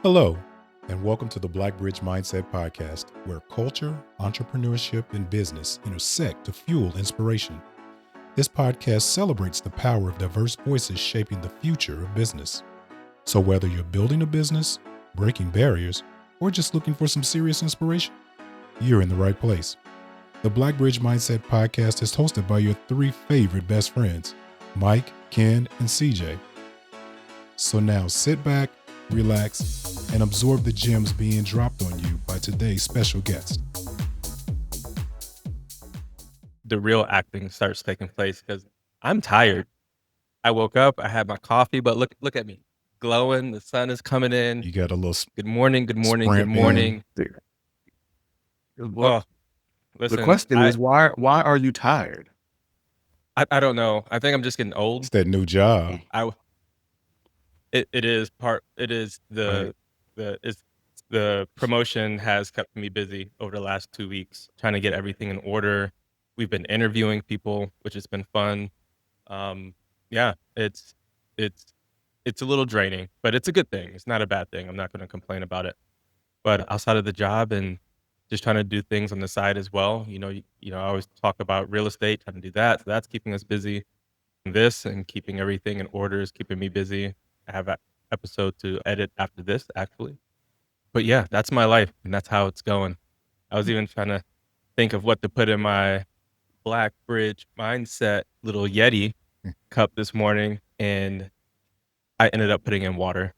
Hello, and welcome to the Black Bridge Mindset Podcast, where culture, entrepreneurship, and business intersect to fuel inspiration. This podcast celebrates the power of diverse voices shaping the future of business. So whether you're building a business, breaking barriers, or just looking for some serious inspiration, you're in the right place. The Black Bridge Mindset Podcast is hosted by your three favorite best friends, Mike, Ken, and CJ. So now sit back, relax, and absorb the gems being dropped on you by today's special guest. The real acting starts taking place because I'm tired. I woke up, I had my coffee, but look at me, glowing. The sun is coming in. You got a little Good morning, good morning, good sprint morning. Well, Oh, listen, the question is why are you tired? I don't know. I think I'm just getting old. It's that new job. It is the promotion has kept me busy over the last 2 weeks, trying to get everything in order. We've been interviewing people, which has been fun. Yeah, it's a little draining, but it's a good thing. It's not a bad thing. I'm not going to complain about it. But outside of the job and just trying to do things on the side as well, I always talk about real estate, trying to do that. So that's keeping us busy. This and keeping everything in order is keeping me busy. I have an episode to edit after this, actually. But yeah, that's my life, and that's how it's going. I was even trying to think of what to put in my Black Bridge Mindset little Yeti cup this morning, and I ended up putting in water.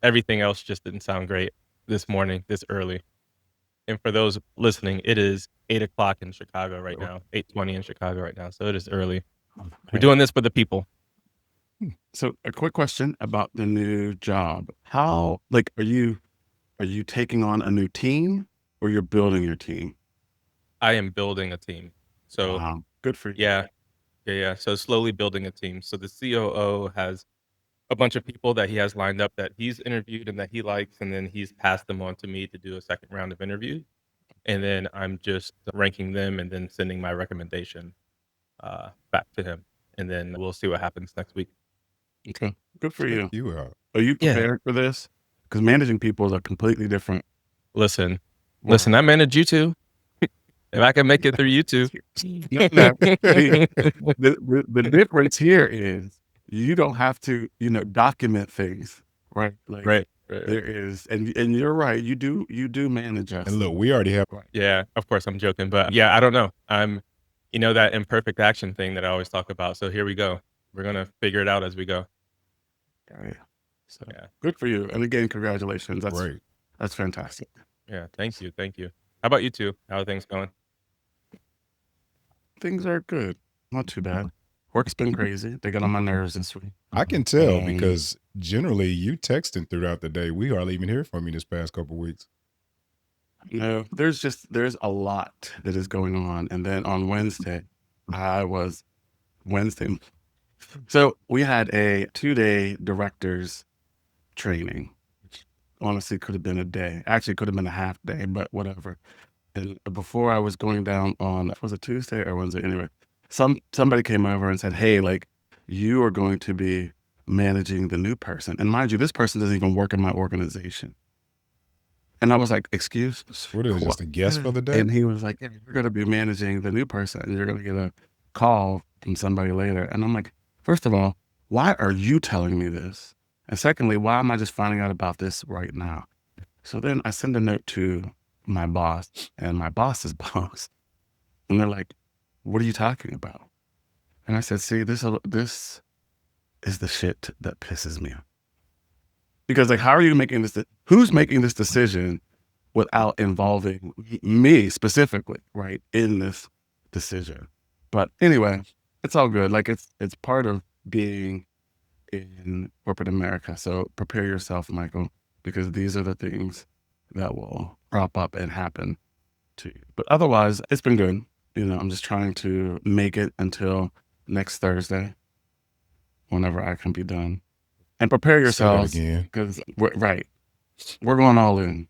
Everything else just didn't sound great this morning, this early. And for those listening, it is 8 o'clock in Chicago right now, 8:20 in Chicago right now. So it is early. We're doing this for the people. So a quick question about the new job. How, are you taking on a new team or you're building your team? I am building a team. So Wow, good for you. Yeah. So slowly building a team. So the COO has a bunch of people that he has lined up that he's interviewed and that he likes, and then he's passed them on to me to do a second round of interviews. And then I'm just ranking them and then sending my recommendation back to him. And then we'll see what happens next week. Okay, good for you. You are. Are you prepared for this? Because managing people is a completely different. Listen, I manage you too. If I can make it through you two. The difference here is you don't have to, document things, right? Right. There is, and you're right. You do manage us. And look, we already have. Yeah, of course I'm joking, but yeah, I don't know. I'm, that imperfect action thing that I always talk about. So here we go. We're gonna figure it out as we go. Okay. So Yeah. good for you, and again, congratulations. That's Great. That's fantastic. Yeah, thank you. How about you two? How are things going? Things are good, not too bad. Work's been crazy. They got on my nerves this week. I can tell because generally you texting throughout the day. We hardly even hear from you this past couple of weeks. No, there's a lot that is going on. And then on Wednesday, so we had a 2-day directors training. Honestly, could have been a day. Actually, could have been a half day, but whatever. And before I was going down on, was it Tuesday or Wednesday? Anyway, somebody came over and said, hey, you are going to be managing the new person. And mind you, this person doesn't even work in my organization. And I was like, excuse? What is it, just a guest for the day? And he was like, yeah, you're going to be managing the new person. And you're going to get a call from somebody later. And I'm like, first of all, why are you telling me this? And secondly, why am I just finding out about this right now? So then I send a note to my boss and my boss's boss. And they're like, what are you talking about? And I said, see, this is the shit that pisses me off. Because how are you making this? Who's making this decision without involving me specifically, right, in this decision? But anyway, it's all good. It's part of being in corporate America. So prepare yourself, Michael, because these are the things that will crop up and happen to you. But otherwise, it's been good. I'm just trying to make it until next Thursday, whenever I can be done. And prepare yourselves, because we're going all in.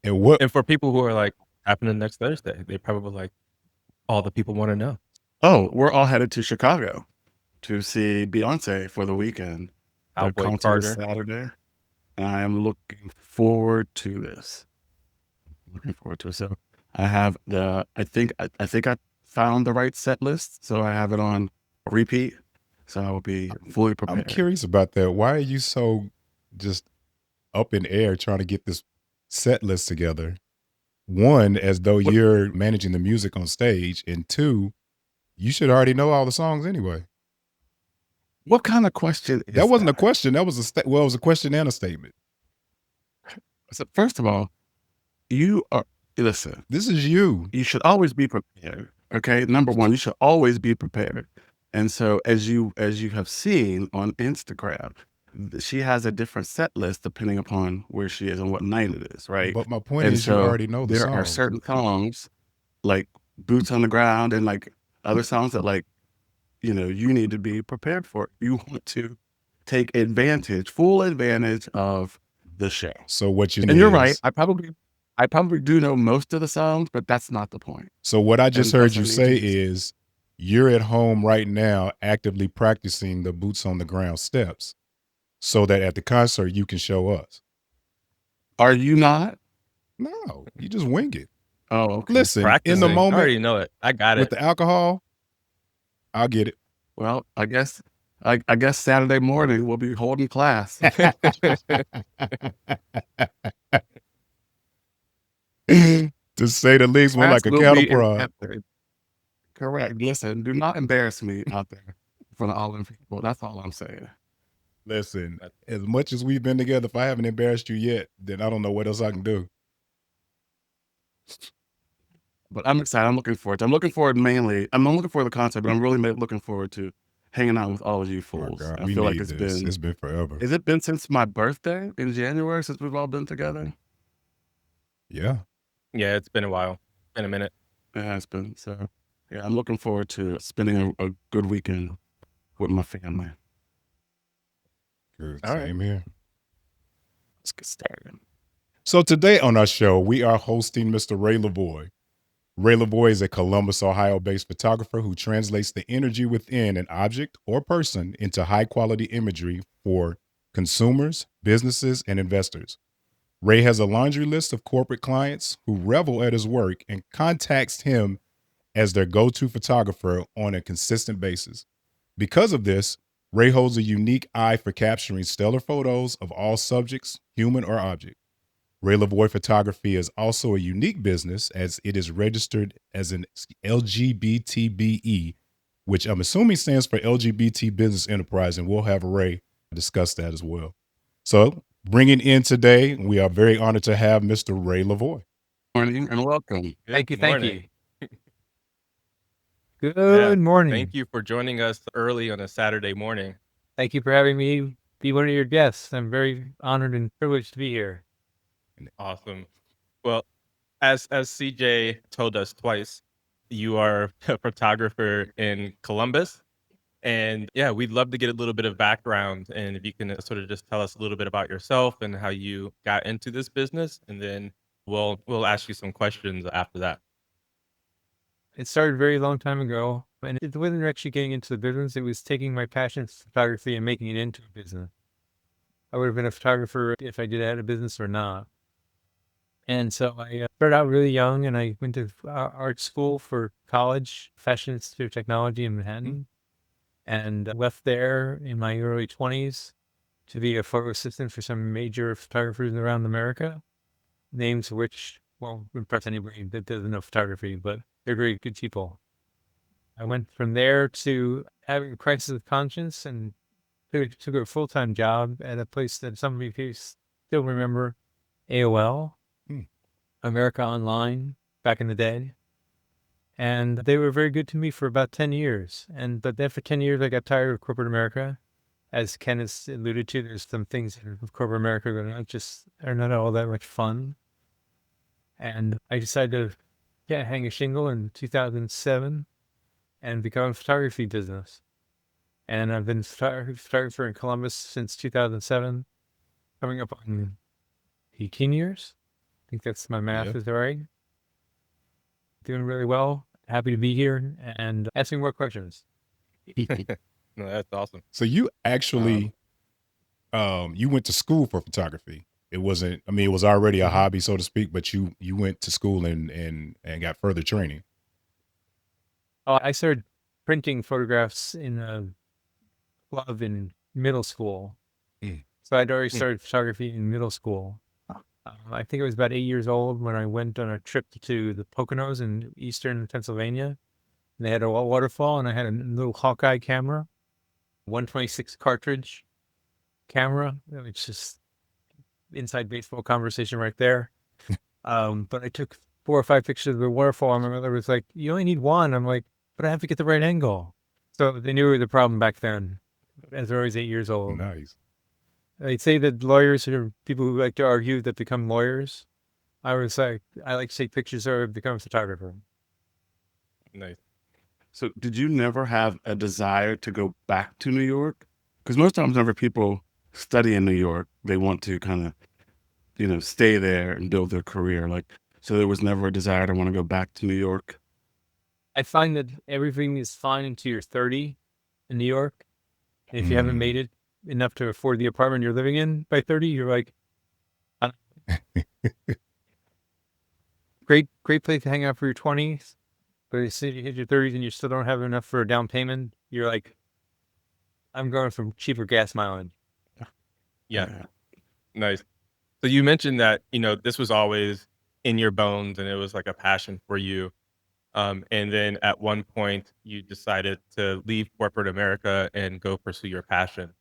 And for people who are happening next Thursday, they probably all the people want to know. Oh, we're all headed to Chicago to see Beyonce for the weekend. Cowboy Carter. Saturday. and I am looking forward to this. Looking forward to it. So I have I think I found the right set list, so I have it on repeat. So I will be fully I'm prepared. curious about that. Why are you so just up in air trying to get this set list together? One, as though What you're managing the music on stage, and two, you should already know all the songs anyway. what kind of question That is wasn't a that? question. That was it was a question and a statement. So first of all, listen. This is you. You should always be prepared. Okay, number one, you should always be prepared. And so, as you have seen on Instagram, she has a different set list depending upon where she is and what night it is, right? But my point And is, you so, already know the there are songs. certain songs like "Boots on the Ground" and like other songs that you need to be prepared for. You want to take full advantage of the show. So what you And you're right. is, I probably do know most of the songs, but that's not the point. so what I just And heard thus, I you need say you to. is, you're at home right now, actively practicing the boots on the ground steps, so that at the concert you can show us. Are you not? No, you just wing it. Oh, okay. Listen, in the Practicing. I moment already know it. I got with it. the alcohol, I'll get it. Well, I guess Saturday morning we'll be holding class. To say the least, more Class like a will cattle be in prod. Correct. Listen, do not embarrass me out there in front of all them people. That's all I'm saying. Listen, as much as we've been together, if I haven't embarrassed you yet, then I don't know what else I can do. But I'm excited. I'm looking forward. I'm looking forward mainly. I'm not looking forward to the concert, but I'm really looking forward to hanging out with all of you Oh my fools. God, I we feel like need it's this. been. It's been forever. Has it been since my birthday in January since we've all been together? Yeah. Yeah, it's been a while. Been a minute. It has been. So, yeah, I'm looking forward to spending a good weekend with my family. Good. All right. Same here. Let's get started. So today on our show, we are hosting Mr. Ray LaVoie. Ray LaVoie is a Columbus, Ohio-based photographer who translates the energy within an object or person into high-quality imagery for consumers, businesses, and investors. Ray has a laundry list of corporate clients who revel at his work and contacts him as their go-to photographer on a consistent basis. Because of this, Ray holds a unique eye for capturing stellar photos of all subjects, human or object. Ray LaVoie Photography is also a unique business as it is registered as an LGBTBE, which I'm assuming stands for LGBT Business Enterprise, and we'll have Ray discuss that as well. So, bringing in today, we are very honored to have Mr. Ray LaVoie. Morning and welcome. Thank you. Good Thank morning. you. Good Yeah, morning. Thank you for joining us early on a Saturday morning. Thank you for having me be one of your guests. I'm very honored and privileged to be here. Awesome. Well, as CJ told us twice, you are a photographer in Columbus. And yeah, we'd love to get a little bit of background, and if you can sort of just tell us a little bit about yourself and how you got into this business, and then we'll ask you some questions after that. It started a very long time ago, and it wasn't actually getting into the business. It was taking my passion for photography and making it into a business. I would have been a photographer if I did have a business or not. And so I started out really young, and I went to art school for college, Fashion Institute of Technology in Manhattan, and left there in my early 20s to be a photo assistant for some major photographers around America, names which won't impress anybody that doesn't know photography, but they're very good people. I went from there to having a crisis of conscience and took a full-time job at a place that some of you still remember, AOL, America Online, back in the day. And they were very good to me for about 10 years. But then for 10 years, I got tired of corporate America. As Ken has alluded to, there's some things with corporate America that are not all that much fun. And I decided to hang a shingle in 2007 and become a photography business. And I've been a photographer in Columbus since 2007, coming up on 18 years. I think that's my math is right. Doing really well. Happy to be here and asking more questions. No, that's awesome. So you actually you went to school for photography. It wasn't. I mean, it was already a Mhm. hobby, so to speak. But you went to school and got further training. Oh, I started printing photographs in a club in middle school. Mm. So I'd already Mm. started photography in middle school. I think I was about 8 years old when I went on a trip to the Poconos in eastern Pennsylvania. And they had a waterfall, and I had a little Hawkeye camera, 126 cartridge camera. It's just inside baseball conversation right there. But I took 4 or 5 pictures of the waterfall, and my mother was like, "You only need one." I'm like, "But I have to get the right angle." So they knew the problem back then, as I was 8 years old. Nice. They'd say that lawyers are people who like to argue that become lawyers. I was like, I like to take pictures or become a photographer. Nice. So did you never have a desire to go back to New York? Because most times whenever people study in New York, they want to kind of, stay there and build their career. Like, so there was never a desire to want to go back to New York. I find that everything is fine until you're 30 in New York. And if you haven't made it enough to afford the apartment you're living in by 30, you're like, great place to hang out for your 20s. But as soon as you hit your 30s and you still don't have enough for a down payment, you're like, I'm going for cheaper gas mileage. Yeah. Nice. So you mentioned that, this was always in your bones and it was like a passion for you. And then at one point you decided to leave corporate America and go pursue your passion.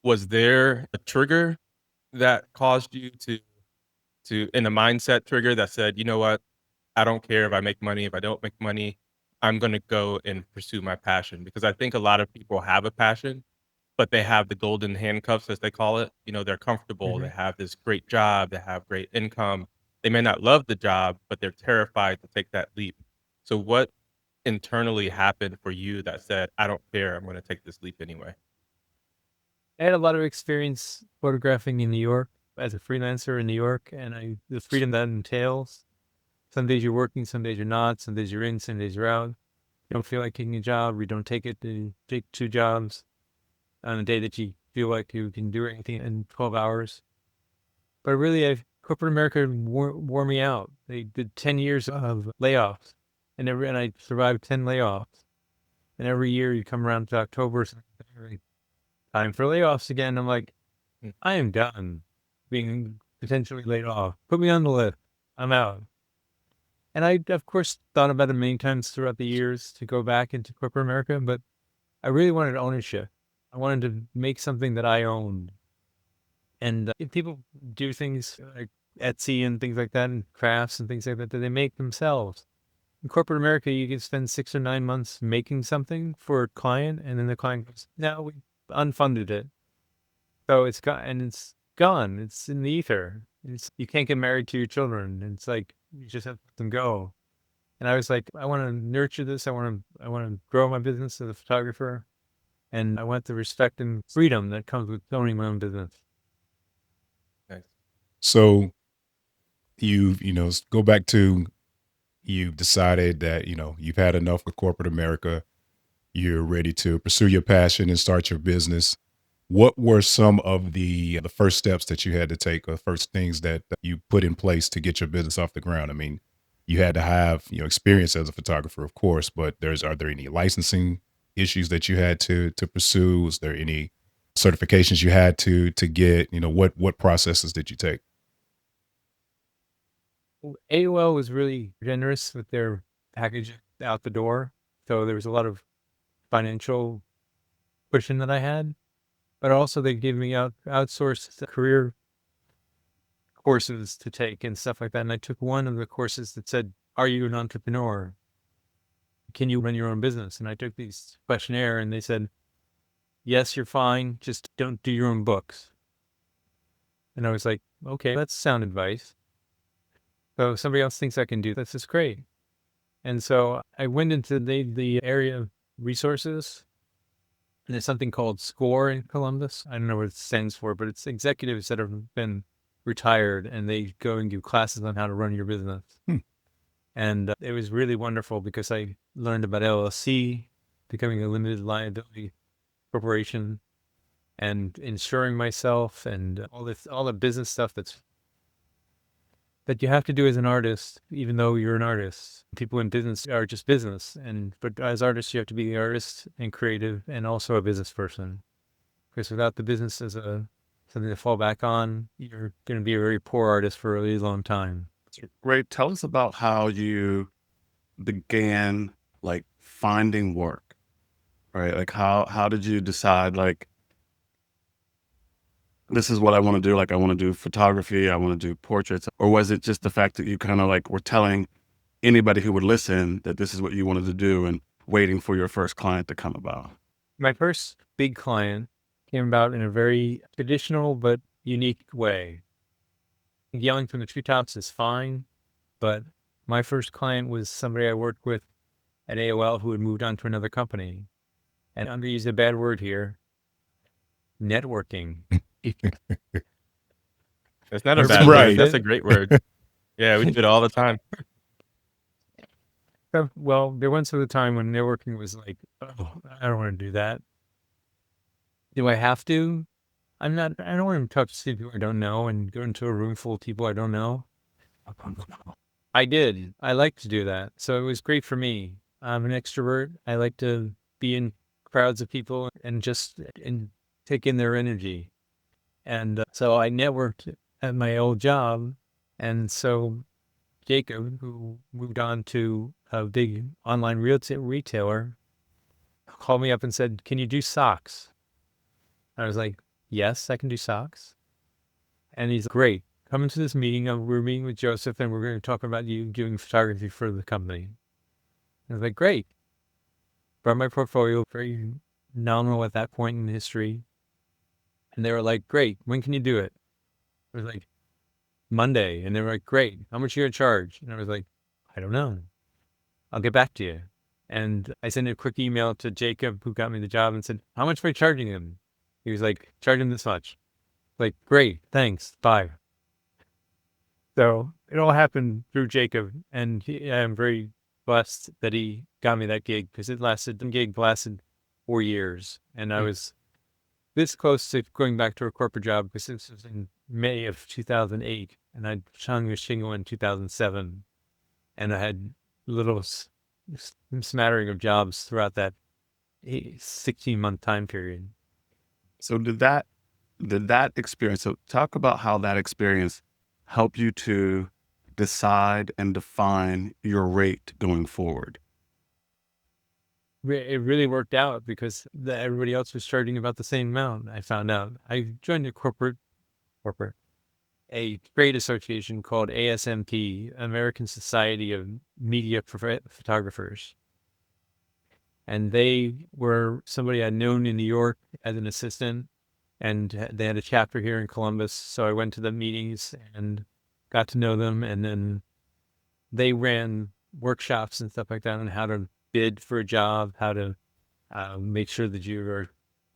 Was there a trigger that caused you in a mindset trigger that said, you know what? I don't care if I make money, if I don't make money, I'm going to go and pursue my passion because I think a lot of people have a passion, but they have the golden handcuffs, as they call it. They're comfortable. They Mhm. have this great job. They have great income. They may not love the job, but they're terrified to take that leap. So, what internally happened for you that said, I don't care. I'm going to take this leap anyway? I had a lot of experience photographing in New York as a freelancer in New York, and the freedom that entails. Some days you're working, some days you're not, some days you're in, some days you're out. You don't feel like taking a job, you don't take it, you take 2 jobs on a day that you feel like you can do anything in 12 hours. But really, corporate America wore me out. They did 10 years of layoffs, and I survived 10 layoffs. And every year you come around to October, time for layoffs again. I'm like, Mm. I am done being potentially laid off. Put me on the list. I'm out. And I, of course, thought about it many times throughout the years to go back into corporate America, but I really wanted ownership. I wanted to make something that I owned. And if people do things like Etsy and things like that, and crafts and things like that they make themselves. In corporate America, you can spend 6 or 9 months making something for a client, and then the client goes, "No, we unfunded it." So it's gone. It's in the ether. You can't get married to your children. It's like you just have to let them go. And I was like, I want to nurture this. I want to grow my business as a photographer, and I want the respect and freedom that comes with owning my own business. Nice. So go back to you've decided that you've had enough with corporate America. You're ready to pursue your passion and start your business. What were some of the first steps that you had to take, or first things that you put in place to get your business off the ground? I mean, you had to have experience as a photographer, of course, but are there any licensing issues that you had to pursue? Was there any certifications you had to get? What processes did you take? AOL was really generous with their package out the door. So there was a lot of financial cushion that I had, but also they gave me outsourced career courses to take and stuff like that. And I took one of the courses that said, "Are you an entrepreneur? Can you run your own business?" And I took these questionnaire, and they said, "Yes, you're fine. Just don't do your own books." And I was like, okay, that's sound advice. So if somebody else thinks I can do this, is great. And so I went into the area of resources, and there's something called SCORE in Columbus. I don't know what it stands for, but it's executives that have been retired, and they go and give classes on how to run your business. Hmm. And it was really wonderful because I learned about LLC, becoming a limited liability corporation, and insuring myself and all the business stuff that you have to do as an artist, even though you're an artist. People in business are just business. But as artists, you have to be the artist and creative and also a business person. Because without the business as something to fall back on, you're going to be a very poor artist for a really long time. Ray, tell us about how you began like finding work, right? Like how did you decide like this is what I want to do? Like I want to do photography, I want to do portraits, or was it just the fact that you kind of like were telling anybody who would listen that this is what you wanted to do and waiting for your first client to come about? My first big client came about in a very traditional but unique way. Yelling from the treetops is fine, but my first client was somebody I worked with at AOL who had moved on to another company. And I'm going to use a bad word here, networking. That's not a Everybody bad Right. word. gets That's it? a great word. Yeah, we do it all the time. Well, there once was a time when networking was like, oh, I don't want to do that. Do I have to? I don't want to talk to people I don't know and go into a room full of people I don't know. I did. I like to do that. So it was great for me. I'm an extrovert. I like to be in crowds of people and take in their energy. And so I networked at my old job. And so Jacob, who moved on to a big online retailer, called me up and said, "Can you do socks?" I was like, "Yes, I can do socks." And he's great. Come into this meeting. We're meeting with Joseph, and we're going to talk about you doing photography for the company. I was like, "Great." Brought my portfolio, very nominal at that point in history. And they were like, "Great. When can you do it?" I was like, "Monday." And they were like, "Great. How much are you going to charge?" And I was like, "I don't know. I'll get back to you." And I sent a quick email to Jacob, who got me the job, and said, "How much am I charging him?" He was like, "Charge him this much." Like, "Great. Thanks. Bye." So it all happened through Jacob. And I'm very blessed that he got me that gig, because the gig lasted 4 years. And I was this close to going back to a corporate job, because this was in May of 2008. And I hung a shingle in 2007. And I had little smattering of jobs throughout that 16-month time period. So did that experience, so talk about how that experience helped you to decide and define your rate going forward. It really worked out, because everybody else was charging about the same amount. I found out. I joined a trade association called ASMP, American Society of Media Photographers. And they were somebody I'd known in New York as an assistant, and they had a chapter here in Columbus. So I went to the meetings and got to know them. And then they ran workshops and stuff like that on how to bid for a job, how to make sure that you are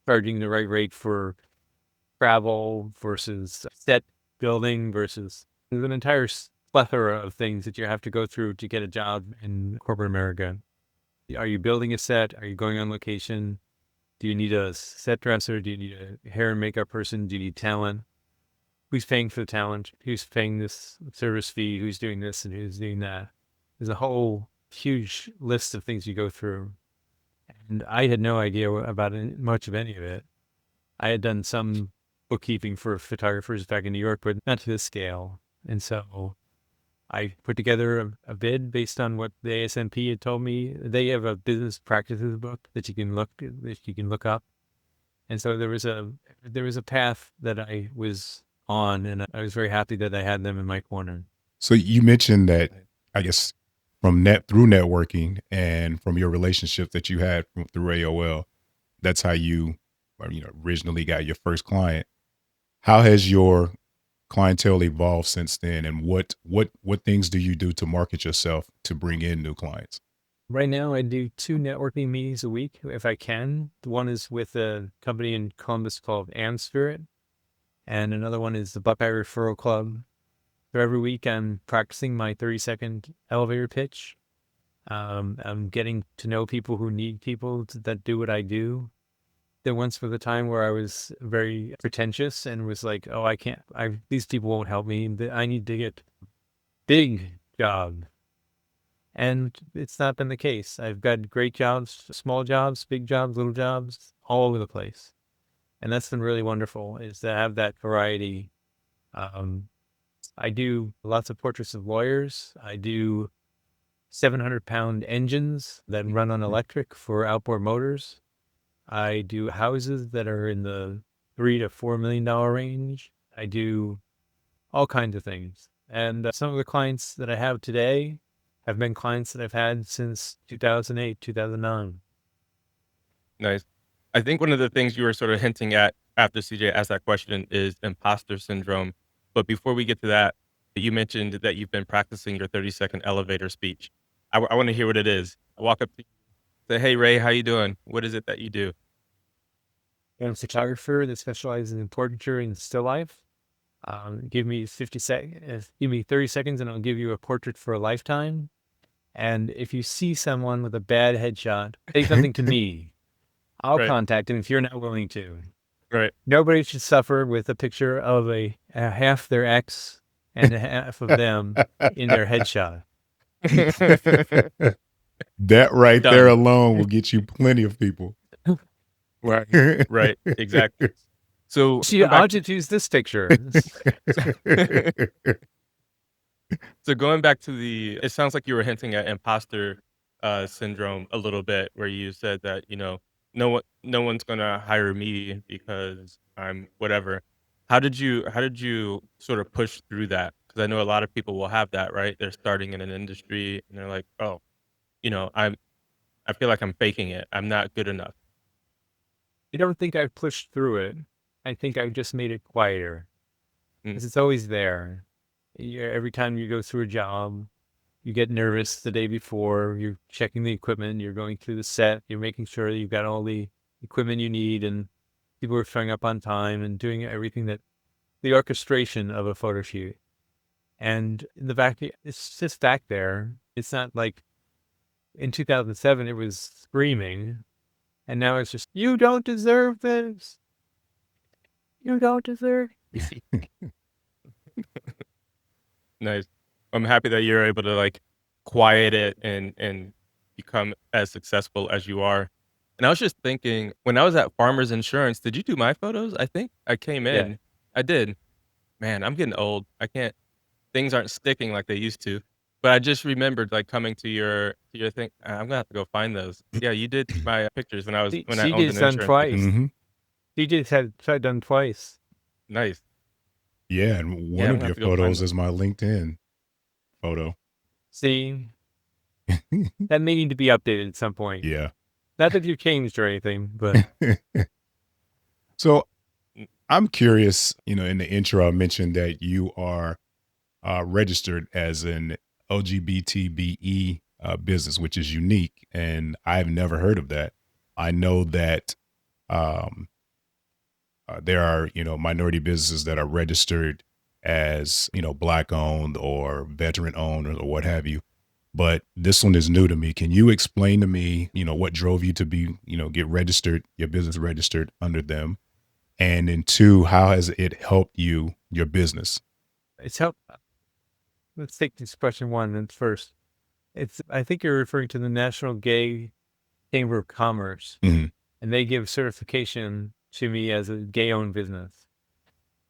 charging the right rate for travel versus set building versus there's an entire plethora of things that you have to go through to get a job in corporate America. Are you building a set? Are you going on location? Do you need a set dresser? Do you need a hair and makeup person? Do you need talent? Who's paying for the talent? Who's paying this service fee? Who's doing this and who's doing that? There's a whole huge list of things you go through. And I had no idea about much of any of it. I had done some bookkeeping for photographers back in New York, but not to this scale. And so I put together a bid based on what the ASMP had told me. They have a business practices book that you can look up. And so there was a path that I was on, and I was very happy that I had them in my corner. So you mentioned that, I guess, through networking and from your relationship that you had through AOL, that's how you originally got your first client. How has your clientele evolved since then, and what things do you do to market yourself to bring in new clients? Right now, I do 2 networking meetings a week if I can. The one is with a company in Columbus called Spirit, and another one is the Buckeye Referral Club. So every week, I'm practicing my 30-second elevator pitch. I'm getting to know people who need people that do what I do. There once was a time where I was very pretentious and was like, oh, I can't, these people won't help me. I need to get big job. And it's not been the case. I've got great jobs, small jobs, big jobs, little jobs, all over the place. And that's been really wonderful, is to have that variety. I do lots of portraits of lawyers. I do 700-pound engines that run on electric for outboard motors. I do houses that are in the $3 to $4 million range. I do all kinds of things. And some of the clients that I have today have been clients that I've had since 2008, 2009. Nice. I think one of the things you were sort of hinting at after CJ asked that question is imposter syndrome. But before we get to that, you mentioned that you've been practicing your 30-second elevator speech. I want to hear what it is. I walk up to you, say, hey, Ray, how you doing? What is it that you do? I'm a photographer that specializes in portraiture and still life. Give me 30 seconds and I'll give you a portrait for a lifetime. And if you see someone with a bad headshot, say something to me. I'll Right. contact him if you're not willing to. Right. Nobody should suffer with a picture of a half their ex and a half of them in their headshot. That right Done. there alone will get you plenty of people. Right. Right. Exactly. So See, going back I'll just use this picture. So going back to it sounds like you were hinting at imposter syndrome a little bit, where you said that, no one's gonna hire me because I'm whatever. How did you sort of push through that? Because I know a lot of people will have that, right? They're starting in an industry and they're like, oh, I feel like I'm faking it. I'm not good enough. I don't think I've pushed through it. I think I've just made it quieter. Mm. Because it's always there. Every time you go through a job, you get nervous the day before. You're checking the equipment. You're going through the set. You're making sure you've got all the equipment you need, and people are showing up on time and doing everything the orchestration of a photo shoot. And in the back, it's just back there. It's not like in 2007, it was screaming. And now it's just, you don't deserve this. You don't deserve. Nice. I'm happy that you're able to quiet it and become as successful as you are. And I was just thinking, when I was at Farmers Insurance, did you do my photos? I think I came in. Yeah. I did. Man, I'm getting old. Things aren't sticking like they used to. But I just remembered coming to your thing. I'm gonna have to go find those. Yeah, you did my pictures when I owned CJ's an done insurance twice. business. Mhm. CJ's had done twice. Nice. Yeah, and Yeah, one I'm of gonna your have to go find photos those. is my LinkedIn photo. See, that may need to be updated at some point. Yeah. Not that you've changed or anything, but So I'm curious, in the intro, I mentioned that you are registered as an LGBTBE business, which is unique. And I've never heard of that. I know that um, there are, minority businesses that are registered as, Black owned or veteran owned or what have you. But this one is new to me. Can you explain to me, what drove you to be, get registered, your business registered under them? And then two, how has it helped your business? it's helped. Let's take this question one first. I think you're referring to the National Gay Chamber of Commerce, Mhm. and they give certification to me as a gay-owned business.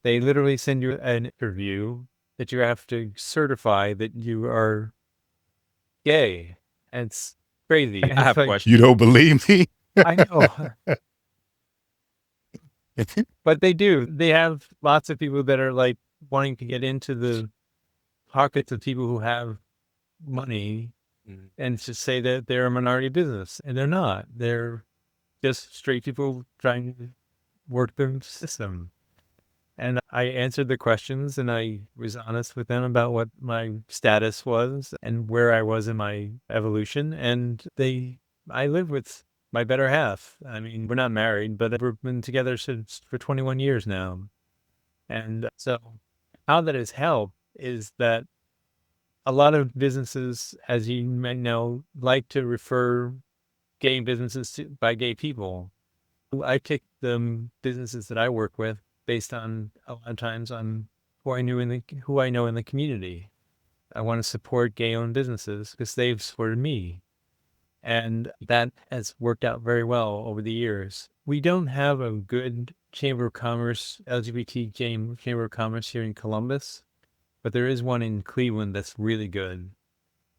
They literally send you an interview that you have to certify that you are gay. And it's crazy. I have It's a like, question. You don't believe me? I know. But they do. They have lots of people that are wanting to get into the pockets of people who have money Mm. and just say that they're a minority business, and they're not. They're just straight people trying to work the system. And I answered the questions and I was honest with them about what my status was and where I was in my evolution. And I live with my better half. I mean, we're not married, but we've been together for 21 years now. And so how that has helped is that a lot of businesses, as you may know, like to refer gay businesses by gay people. I take the businesses that I work with based on a lot of times on who I know in the community. I want to support gay-owned businesses because they've supported me. And that has worked out very well over the years. We don't have a good Chamber of Commerce, LGBT Chamber of Commerce here in Columbus, but there is one in Cleveland that's really good.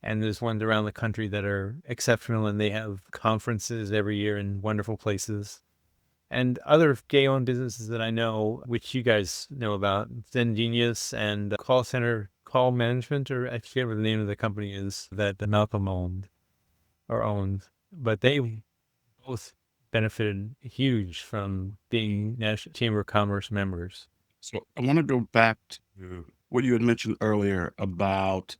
And there's ones around the country that are exceptional, and they have conferences every year in wonderful places. And other gay-owned businesses that I know, which you guys know about, Zen Genius and Call Management, or I forget what the name of the company is that Malcolm owned. But they both benefited huge from being National Chamber of Commerce members. So I want to go back to what you had mentioned earlier about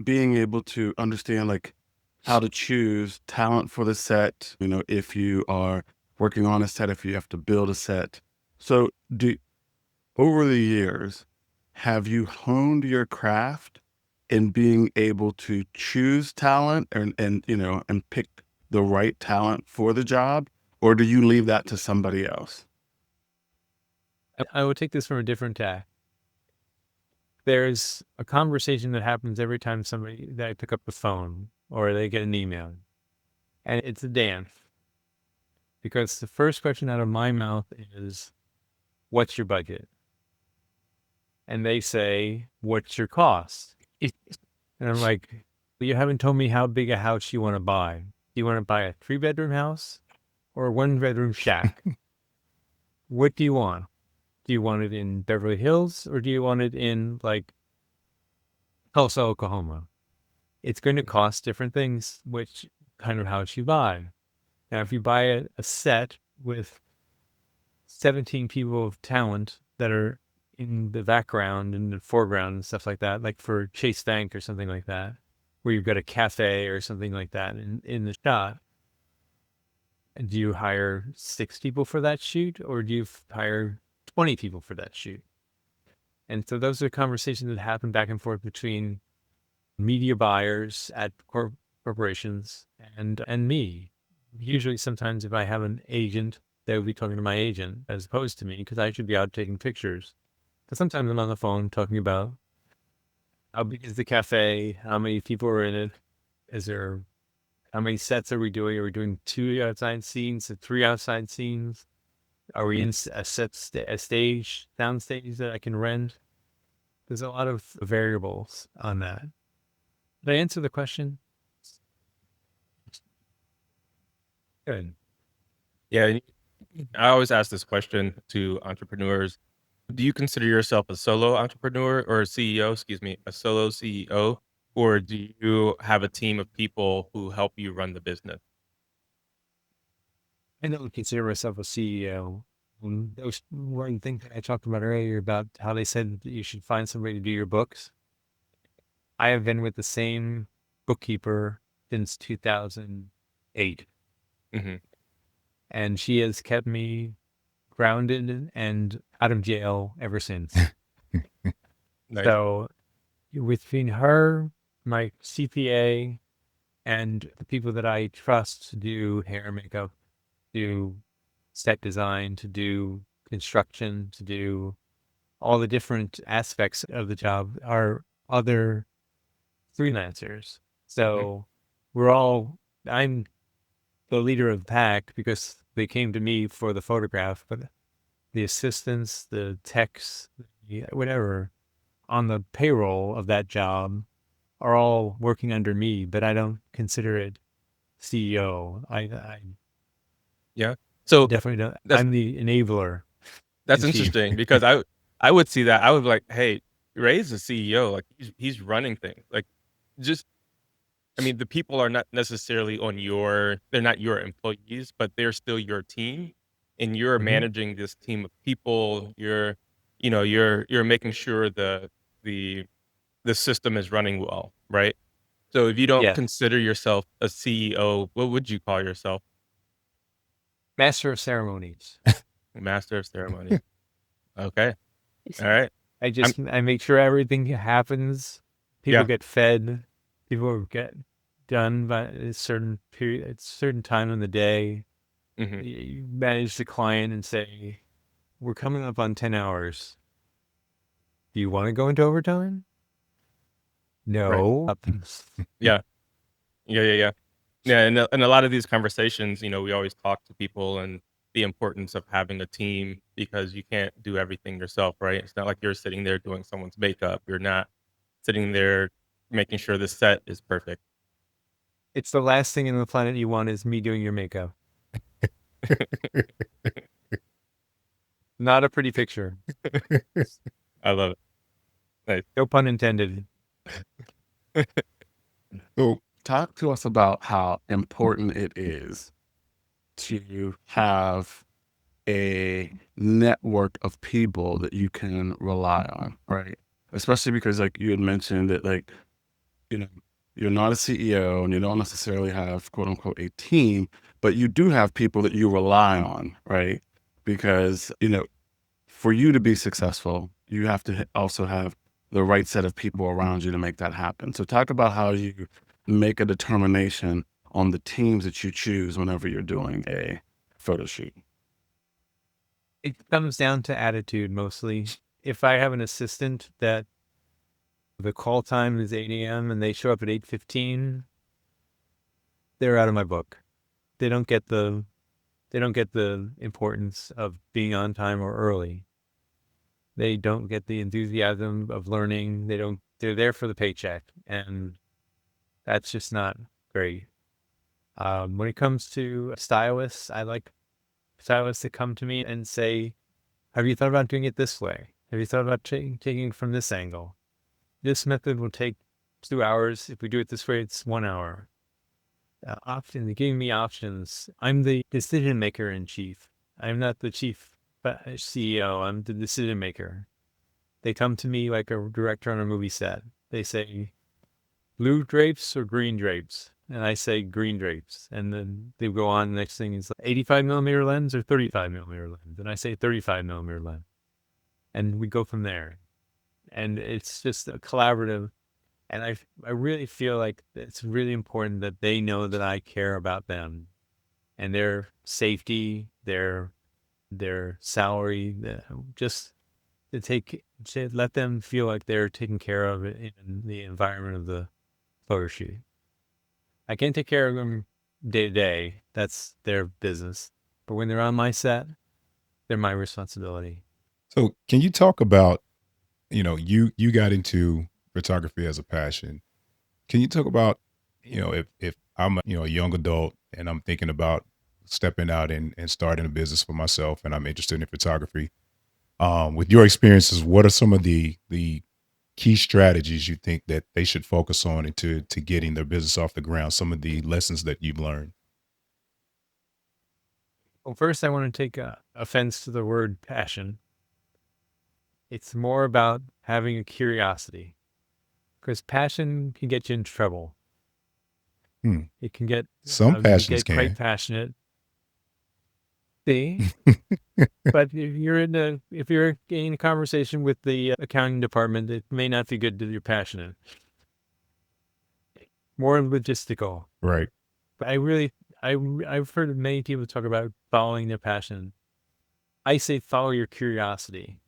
being able to understand like how to choose talent for the set, if you are working on a set, if you have to build a set. So over the years, have you honed your craft in being able to choose talent and pick the right talent for the job, or do you leave that to somebody else? I would take this from a different tack. There's a conversation that happens every time that I pick up the phone or they get an email, and it's a dance. Because the first question out of my mouth is, what's your budget? And they say, what's your cost? And I'm like, you haven't told me how big a house you want to buy. Do you want to buy a 3-bedroom house or a 1-bedroom shack? What do you want? Do you want it in Beverly Hills or do you want it in like Tulsa, Oklahoma? It's going to cost different things, which kind of house you buy. Now, if you buy a set with 17 people of talent that are in the background and the foreground and stuff like that, like for Chase Bank or something like that, where you've got a cafe or something like that in the shot, and do you hire 6 people for that shoot or do you hire 20 people for that shoot? And so those are conversations that happen back and forth between media buyers at corporations and me. Usually sometimes if I have an agent, they would be talking to my agent as opposed to me because I should be out taking pictures. But sometimes I'm on the phone talking about how big is the cafe, how many people are in it, how many sets are we doing? Are we doing 2 outside scenes, 3 outside scenes? Are we in a stage, sound stage that I can rent? There's a lot of variables on that. Did I answer the question? Good. Yeah, I always ask this question to entrepreneurs. Do you consider yourself a solo entrepreneur or a CEO, a solo CEO, or do you have a team of people who help you run the business? I don't consider myself a CEO. That was one thing that I talked about earlier about how they said that you should find somebody to do your books. I have been with the same bookkeeper since 2008. Mm-hmm. And she has kept me grounded and out of jail ever since. Nice. So between her, my CPA, and the people that I trust to do hair and makeup, do set design, to do construction, to do all the different aspects of the job are other freelancers. So I'm the leader of the pack because they came to me for the photograph, but the assistants, the techs, whatever on the payroll of that job are all working under me, but I don't consider it CEO. I Yeah. So definitely don't. that's I'm the enabler. that's the team. interesting because I would see that. I would be like, hey, Ray's the CEO. Like he's running things. Like just I mean, the people are not necessarily they're not your employees, but they're still your team, and you're Mhm. managing this team of people. You're making sure the system is running well, right? So if you don't Yeah. consider yourself a CEO, what would you call yourself? Master of ceremonies. Master of ceremony. Okay. All right. I make sure everything happens. People Yeah. get fed. People get done by a certain period, at a certain time in the day. Hmm. You manage the client and say, we're coming up on 10 hours. Do you want to go into overtime? Right. No. Yeah. Yeah. Yeah. Yeah. Yeah. And a lot of these conversations, we always talk to people and the importance of having a team because you can't do everything yourself, right? It's not like you're sitting there doing someone's makeup. You're not sitting there making sure the set is perfect. It's the last thing in the planet you want is me doing your makeup. Not a pretty picture. I love it. Nice. No pun intended. So talk to us about how important it is to have a network of people that you can rely on, right? Especially because like you had mentioned that like, you know, you're not a CEO and you don't necessarily have quote unquote a team, but you do have people that you rely on, right? Because, for you to be successful, you have to also have the right set of people around you to make that happen. So talk about how you make a determination on the teams that you choose whenever you're doing a photo shoot. It comes down to attitude mostly. If I have an assistant that the call time is 8 a.m. and they show up at 8:15, they're out of my book. They don't get the importance of being on time or early. They don't get the enthusiasm of learning. They're there for the paycheck, and that's just not great. When it comes to stylists, I like stylists that come to me and say, have you thought about doing it this way? Have you thought about taking it from this angle? This method will take 2 hours. If we do it this way, it's 1 hour. They're giving me options. I'm the decision maker in chief. I'm not the chief CEO. I'm the decision maker. They come to me like a director on a movie set. They say, blue drapes or green drapes? And I say green drapes. And then they go on. The next thing is 85 millimeter lens or 35 millimeter lens. And I say 35 millimeter lens. And we go from there. And it's just a collaborative. And I really feel like it's really important that they know that I care about them and their safety, their salary, just to let them feel like they're taken care of in the environment of the photo shoot. I can't take care of them day to day. That's their business. But when they're on my set, they're my responsibility. So can you talk about, you got into photography as a passion. Can you talk about, if I'm a young adult and I'm thinking about stepping out and starting a business for myself and I'm interested in photography, with your experiences, what are some of the key strategies you think that they should focus on to getting their business off the ground? Some of the lessons that you've learned. Well, first, I want to take offense to the word passion. It's more about having a curiosity, because passion can get you in trouble. Hmm. It can get Some you passions get quite can. passionate. See, but if you're in a conversation with the accounting department, it may not be good that you're passionate. More logistical. Right. But I've heard many people talk about following their passion. I say follow your curiosity.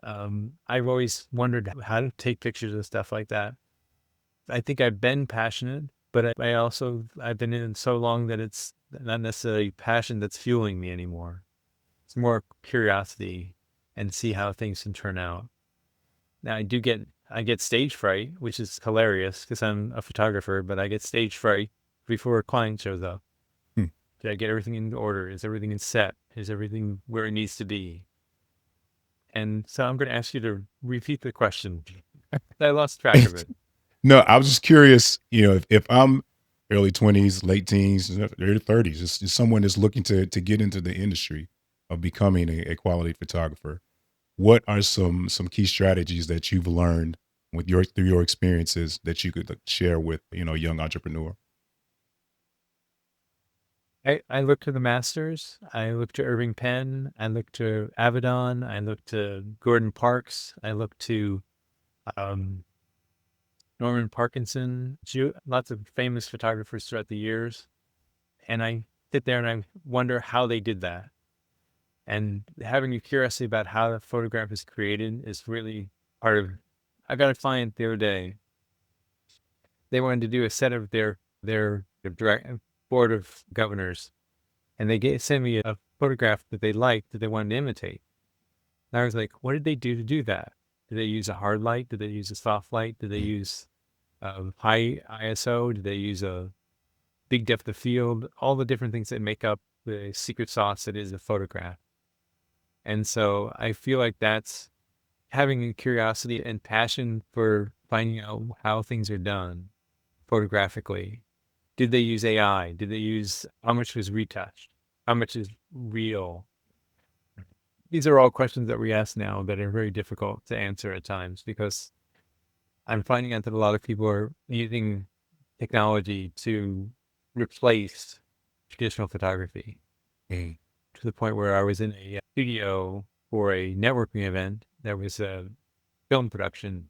I've always wondered how to take pictures and stuff like that. I think I've been passionate, but I've been in it so long that it's not necessarily passion that's fueling me anymore. It's more curiosity and see how things can turn out. Now I get stage fright, which is hilarious because I'm a photographer, but I get stage fright before a client shows up. Hmm. Did I get everything in order? Is everything in set? Is everything where it needs to be? And so I'm going to ask you to repeat the question. I lost track of it. No, I was just curious, if I'm early 20s, late teens, early 30s, just someone that's looking to get into the industry of becoming a quality photographer, what are some key strategies that you've learned through your experiences that you could share with, a young entrepreneur? I look to the masters. I look to Irving Penn. I look to Avedon. I look to Gordon Parks. I look to um, Norman Parkinson. Lots of famous photographers throughout the years. And I sit there and I wonder how they did that. And having a curiosity about how the photograph is created is really part of. I got a client the other day. They wanted to do a set of their direct board of governors, and they sent me a photograph that they liked that they wanted to imitate. And I was like, what did they do to do that? Did they use a hard light? Did they use a soft light? Did they use high ISO? Did they use a big depth of field? All the different things that make up the secret sauce that is a photograph. And so I feel like that's having a curiosity and passion for finding out how things are done photographically. Did they use AI? Did they use how much was retouched? How much is real? These are all questions that we ask now that are very difficult to answer at times because I'm finding out that a lot of people are using technology to replace traditional photography to the point where I was in a studio for a networking event. There was a film production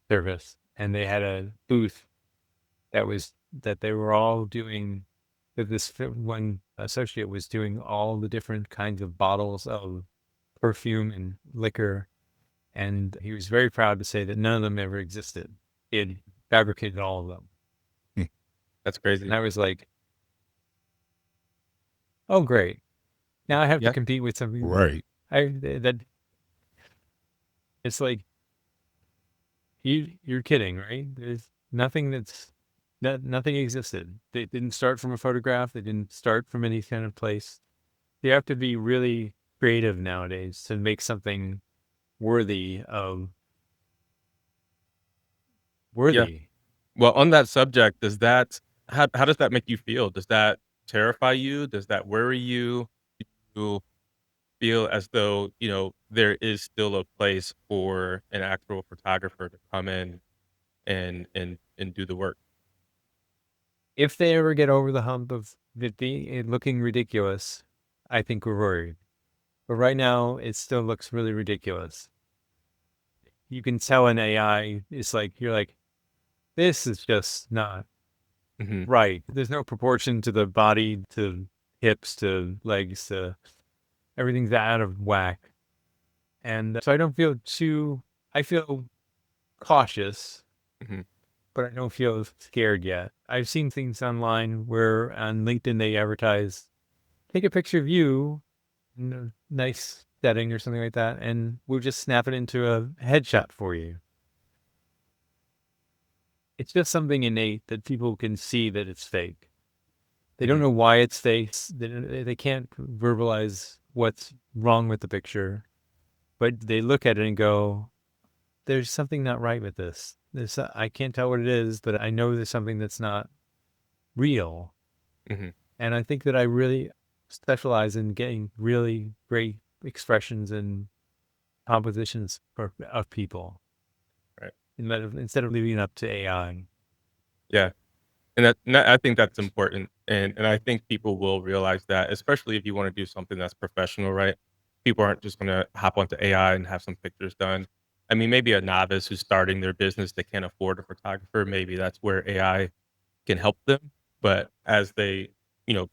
service, and they had a booth that they were all doing. That this one associate was doing all the different kinds of bottles of perfume and liquor, and he was very proud to say that none of them ever existed. He had fabricated all of them. That's crazy. And I was like, "Oh, great! Now I have Yeah. to compete with something." Right. It's like you're kidding, right? There's nothing nothing existed. They didn't start from a photograph. They didn't start from any kind of place. You have to be really creative nowadays to make something worthy. Well, on that subject, how does that make you feel? Does that terrify you? Does that worry you? Do you feel as though, there is still a place for an actual photographer to come in and do the work? If they ever get over the hump of it looking ridiculous, I think we're worried. But right now, it still looks really ridiculous. You can tell an AI, you're like, this is just not Mhm. right. There's no proportion to the body, to hips, to legs, to everything's out of whack. And so I feel cautious, Mhm. but I don't feel scared yet. I've seen things online where on LinkedIn they advertise, take a picture of you in a nice setting or something like that, and we'll just snap it into a headshot for you. It's just something innate that people can see that it's fake. They don't Mhm. know why it's fake. They can't verbalize what's wrong with the picture, but they look at it and go, there's something not right with this. I can't tell what it is, but I know there's something that's not real. Mhm. And I think that I really specialize in getting really great expressions and compositions of people Right. instead of leaving it up to AI. Yeah. And I think that's important, and I think people will realize that, especially if you wanna do something that's professional, right? People aren't just gonna hop onto AI and have some pictures done. I mean, maybe a novice who's starting their business, they can't afford a photographer, maybe that's where AI can help them, but as they,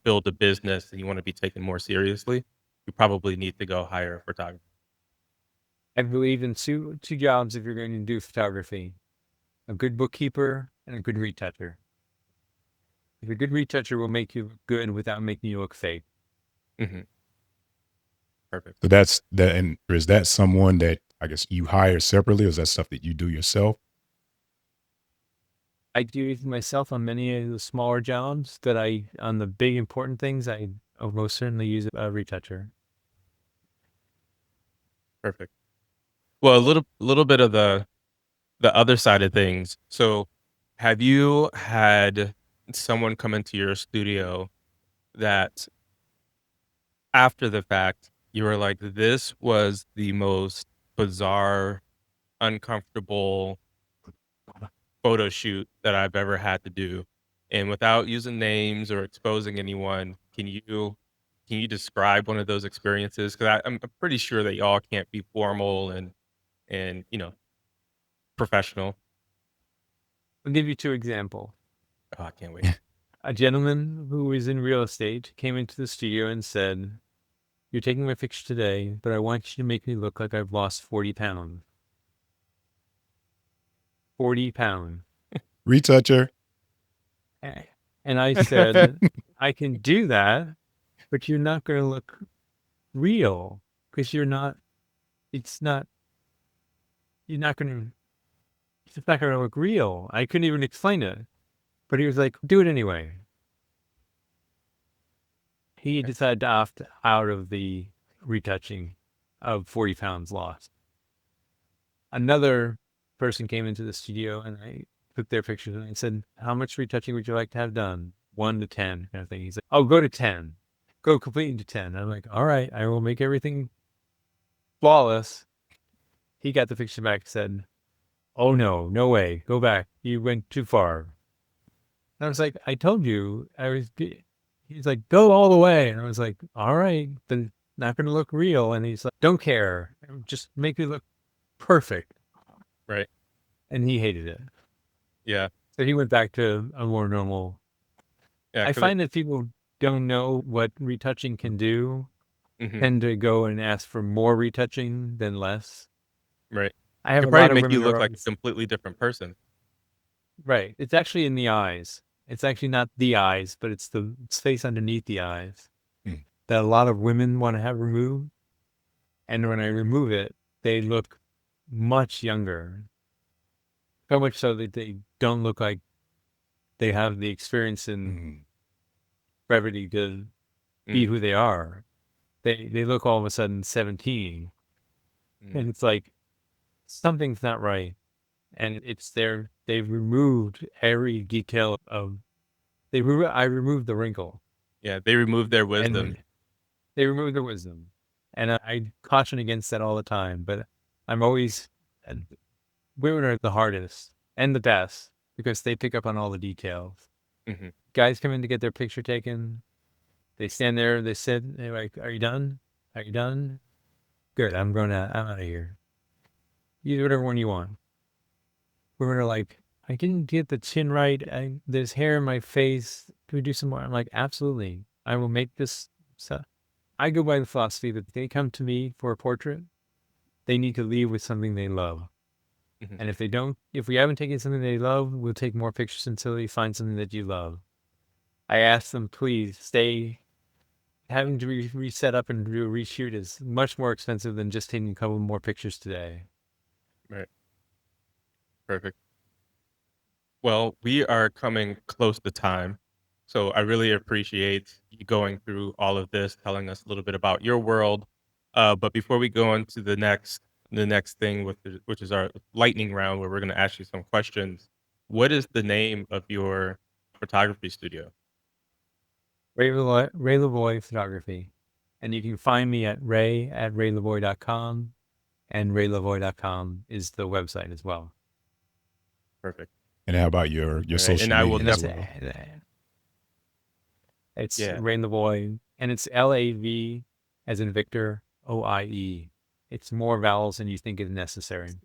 build a business and you wanna be taken more seriously, you probably need to go hire a photographer. I believe in two jobs if you're going to do photography: a good bookkeeper and a good retoucher. If a good retoucher will make you look good without making you look fake. Mhm. Perfect. So that's that. And is that someone that I guess you hire separately, or is that stuff that you do yourself? I do it myself on many of the smaller jobs, but on the big important things, I'll most certainly use a retoucher. Perfect. Well, a little bit of the other side of things. So, have you had someone come into your studio that after the fact, you were like, "This was the most bizarre, uncomfortable photo shoot that I've ever had to do." And without using names or exposing anyone, can you describe one of those experiences? 'Cause I'm pretty sure that y'all can't be formal and, professional. I'll give you two examples. Oh, I can't wait. A gentleman who is in real estate came into the studio and said, "You're taking my picture today, but I want you to make me look like I've lost 40 pounds." 40 pounds. Retoucher. And I said, "I can do that, but you're not going to look real because you're not going to, it's not going to look real." I couldn't even explain it, but he was like, "Do it anyway." He decided to opt out of the retouching of 40 pounds lost. Another person came into the studio and I took their pictures and I said, "How much retouching would you like to have done?" 1 to 10 kind of thing. He's like, "Oh, go to 10. Go completely to 10. I'm like, "All right, I will make everything flawless." He got the picture back and said, "Oh, no way. Go back. You went too far." And I was like, "I told you I was good." He's like, "Go all the way." And I was like, "All right, then not going to look real." And he's like, "Don't care. Just make me look perfect." Right. And he hated it. Yeah. So he went back to a more normal. Yeah. I find that people don't know what retouching can do, tend to go and ask for more retouching than less. Right. I It have could a probably lot of make women you that look are like a completely different person. right. It's actually in the eyes. It's actually not the eyes, but it's the space underneath the eyes Hmm. that a lot of women want to have removed. And when I remove it, they look much younger. So much so that they don't look like they have the experience and Mm. brevity to be who they are. They look all of a sudden 17. And it's like, something's not right. And it's they've removed every detail of, I removed the wrinkle. Yeah. They remove their wisdom. And they removed their wisdom. And I caution against that all the time. But I'm always, women are the hardest and the best because they pick up on all the details. Mm-hmm. Guys come in to get their picture taken. They stand there, they sit, they're like, "Are you done? Are you done? Good, I'm out of here. You do whatever one you want." Women are like, "I didn't get the chin right. There's hair in my face. Can we do some more?" I'm like, "Absolutely. I will make this." So I go by the philosophy that they come to me for a portrait, they need to leave with something they love. Mhm. And if we haven't taken something they love, we'll take more pictures until you find something that you love. I ask them, please stay. Having to reset up and do a reshoot is much more expensive than just taking a couple more pictures today. Right. Perfect. Well, we are coming close to time. So I really appreciate you going through all of this, telling us a little bit about your world. But before we go on to the next thing, which is our lightning round, where we're going to ask you some questions, what is the name of your photography studio? Ray LaVoie Photography. And you can find me at ray@raylavoie.com. And raylavoie.com is the website as well. Perfect. And how about your All right, social and I will media as definitely. well? It's Yeah. Ray LaVoie, and it's LAV as in Victor, OIE. It's more vowels than you think is necessary.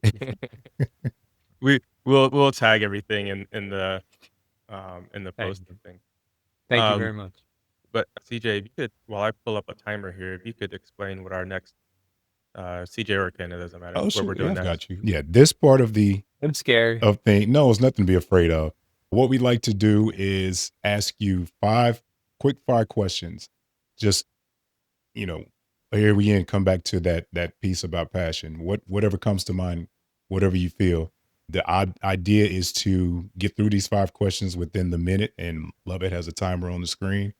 We'll tag everything in the Thank posting thing. Thank you Um, very much. But CJ, if you could, while I pull up a timer here, if you could explain what our next CJ or Ken, it doesn't matter Oh, what sure. we're Yeah, doing I've next. got you. Yeah, this part of I'm scared. thing. No, it's nothing to be afraid of. What we like to do is ask you 5 quick fire questions. Just, you know, here we end, come back to that piece about passion. Whatever comes to mind, whatever you feel. The idea is to get through these 5 questions within the minute, and Lovett has a timer on the screen.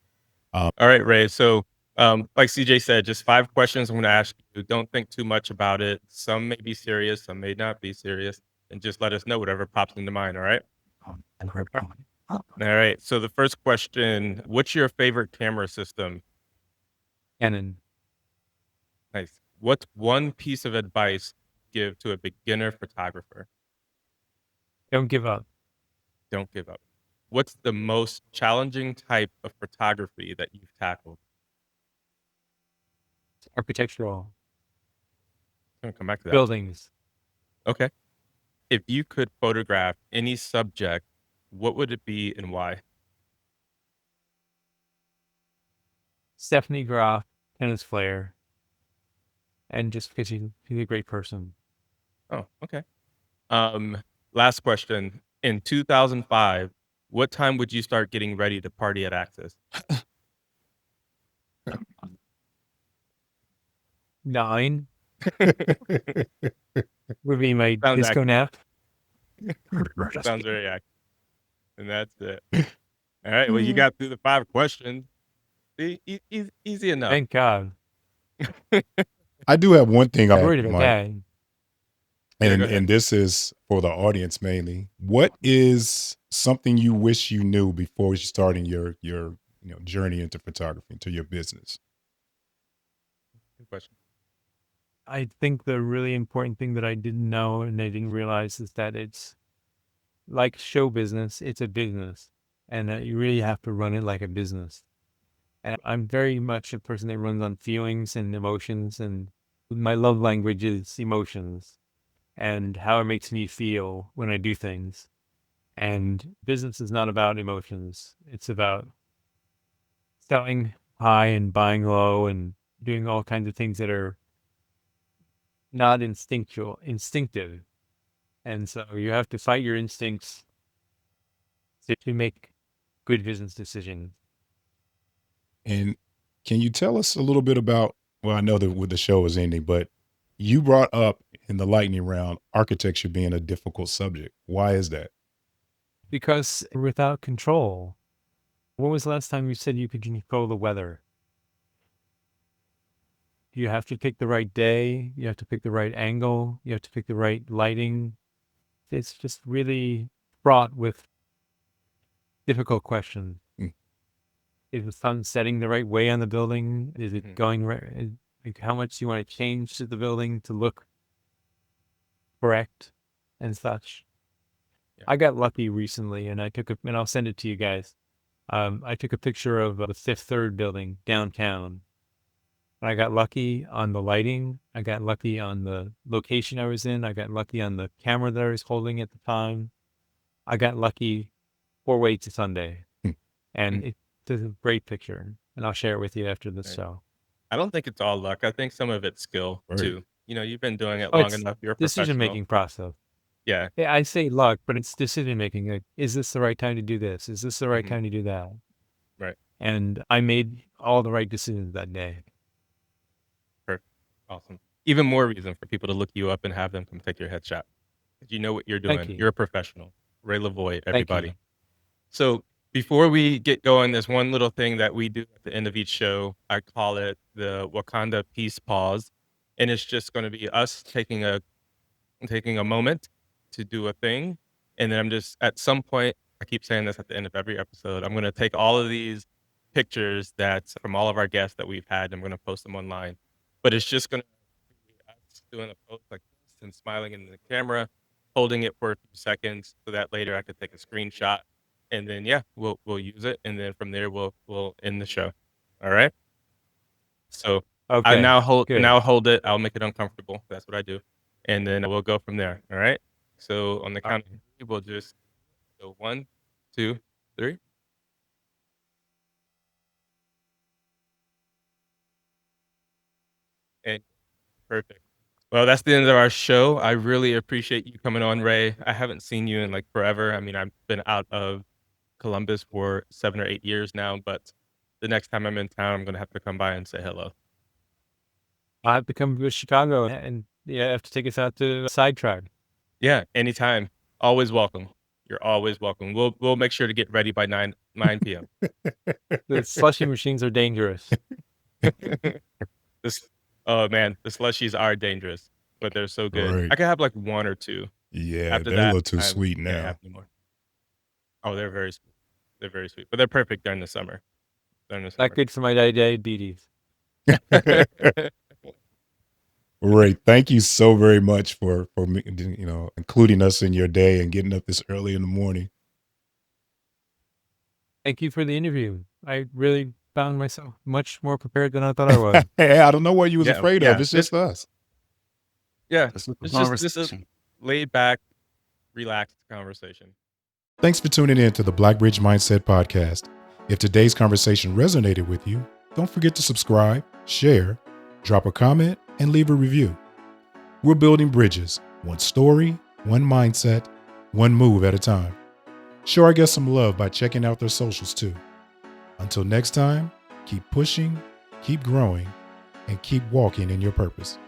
All right, Ray. So, like CJ said, just 5 questions I'm going to ask you. Don't think too much about it. Some may be serious, some may not be serious, and just let us know whatever pops into mind. All right. All right. So the first question: what's your favorite camera system? Canon, Nice. What's one piece of advice you give to a beginner photographer? don't give up. Don't give up. What's the most challenging type of photography that you've tackled? Architectural I'm gonna come back to that. buildings. Okay. If you could photograph any subject, what would it be and why? Stephanie Groff, tennis player, and just because she's a great person. Oh, okay. Last question. In 2005, what time would you start getting ready to party at Axis? 9 would be my Sounds disco accurate. nap. Sounds very accurate. And that's it. All right. Well, you got through the 5 questions. Easy enough. Thank God. I do have one thing I'm worried about Mike, that. Yeah, go ahead. and this is for the audience mainly. What is something you wish you knew before starting your journey into photography, into your business? Good question. I think the really important thing that I didn't know and I didn't realize is that it's like show business, it's a business. And that you really have to run it like a business. And I'm very much a person that runs on feelings and emotions. And my love language is emotions and how it makes me feel when I do things. And business is not about emotions. It's about selling high and buying low and doing all kinds of things that are not instinctive. And so you have to fight your instincts to make good business decisions. And can you tell us a little bit about, well, I know that with the show is ending, but you brought up in the lightning round architecture being a difficult subject. Why is that? Because without control, when was the last time you said you could control the weather? You have to pick the right day. You have to pick the right angle. You have to pick the right lighting. It's just really fraught with difficult questions. Mm. Is the sun setting the right way on the building? Is it going right? Like how much do you want to change to the building to look correct and such? Yeah. I got lucky recently, and and I'll send it to you guys. I took a picture of the Fifth Third building downtown. I got lucky on the lighting. I got lucky on the location I was in. I got lucky on the camera that I was holding at the time. I got lucky 4 ways to Sunday. And it's a great picture. And I'll share it with you after this show. I don't think it's all luck. I think some of it's skill too. You know, you've been doing it Oh, long it's enough. You're a professional. decision-making process. Yeah. Yeah, I say luck, but it's decision-making. Like, is this the right time to do this? Is this the right time to do that? Right. And I made all the right decisions that day. Perfect. Awesome. Even more reason for people to look you up and have them come take your headshot. You know what you're doing. Thank you. You're a professional. Ray LaVoie, everybody. you. So before we get going, there's one little thing that we do at the end of each show. I call it the Wakanda Peace Pause. And it's just going to be us taking a moment to do a thing. And then I'm just, at some point, I keep saying this at the end of every episode, I'm going to take all of these pictures that's from all of our guests that we've had, and I'm going to post them online. But it's just going to be us doing a post like this and smiling in the camera, holding it for a few seconds so that later I could take a screenshot. And then, yeah, we'll use it. And then from there, we'll end the show. All right. So Okay. I now hold good. it. I'll make it uncomfortable. That's what I do. And then we'll go from there. All right. So on the count of 3, we'll just go 1, 2, 3. And perfect. Well, that's the end of our show. I really appreciate you coming on, Ray. I haven't seen you in like forever. I mean, I've been out of Columbus for 7 or 8 years now, but the next time I'm in town, I'm going to have to come by and say hello. I have to come to Chicago and I have to take us out to Sidetrack. Yeah, anytime. Always welcome. You're always welcome. We'll make sure to get ready by 9 p.m. The slushy machines are dangerous. Oh man, the slushies are dangerous, but they're so good. Right. I could have like 1 or 2. Yeah, After they're that, a little too I sweet can't now. have any more. Oh, they're very sweet. They're very sweet, but they're perfect during the summer. Not good for my diabetes. Ray, thank you so very much for including us in your day and getting up this early in the morning. Thank you for the interview. I really found myself much more prepared than I thought I was. Hey, I don't know what you was Yeah, afraid yeah. of. It's just us. Yeah, It's a it's just this is conversation. laid back, relaxed conversation. Thanks for tuning in to the Black Bridge Mindset Podcast. If today's conversation resonated with you, Don't forget to subscribe, share, drop a comment, and leave a review. We're building bridges, one story, one mindset, one move at a time. Show our guests some love by checking out their socials too. Until next time, keep pushing, keep growing, and keep walking in your purpose.